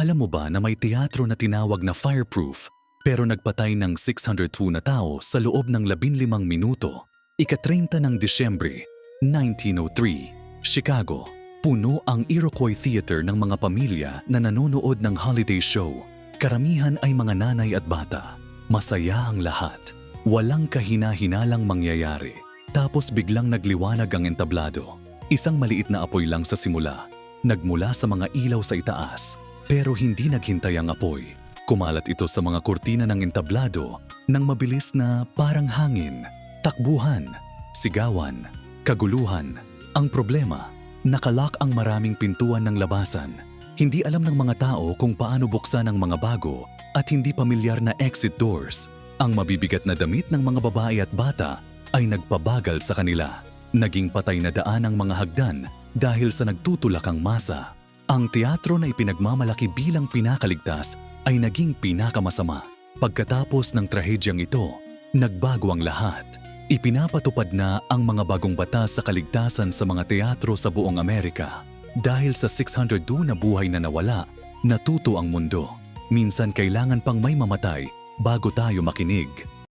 Alam mo ba na may teatro na tinawag na fireproof pero nagpatay ng 602 na tao sa loob ng 15 minuto? Ika-30 ng Disyembre, 1903, Chicago. Puno ang Iroquois Theater ng mga pamilya na nanonood ng holiday show. Karamihan ay mga nanay at bata. Masaya ang lahat. Walang kahina-hinalang mangyayari. Tapos biglang nagliwanag ang entablado. Isang maliit na apoy lang sa simula. Nagmula sa mga ilaw sa itaas. Pero hindi naghintay ang apoy. Kumalat ito sa mga kurtina ng entablado nang mabilis na parang hangin. Takbuhan, sigawan, kaguluhan. Ang problema, nakalock ang maraming pintuan ng labasan. Hindi alam ng mga tao kung paano buksan ang mga bago at hindi pamilyar na exit doors. Ang mabibigat na damit ng mga babae at bata ay nagpabagal sa kanila. Naging patay na daan ang mga hagdan dahil sa nagtutulakang masa. Ang teatro na ipinagmamalaki bilang pinakaligtas ay naging pinakamasama. Pagkatapos ng trahedyang ito, nagbago ang lahat. Ipinapatupad na ang mga bagong batas sa kaligtasan sa mga teatro sa buong Amerika. Dahil sa 602 na buhay na nawala, natuto ang mundo. Minsan kailangan pang may mamatay bago tayo makinig.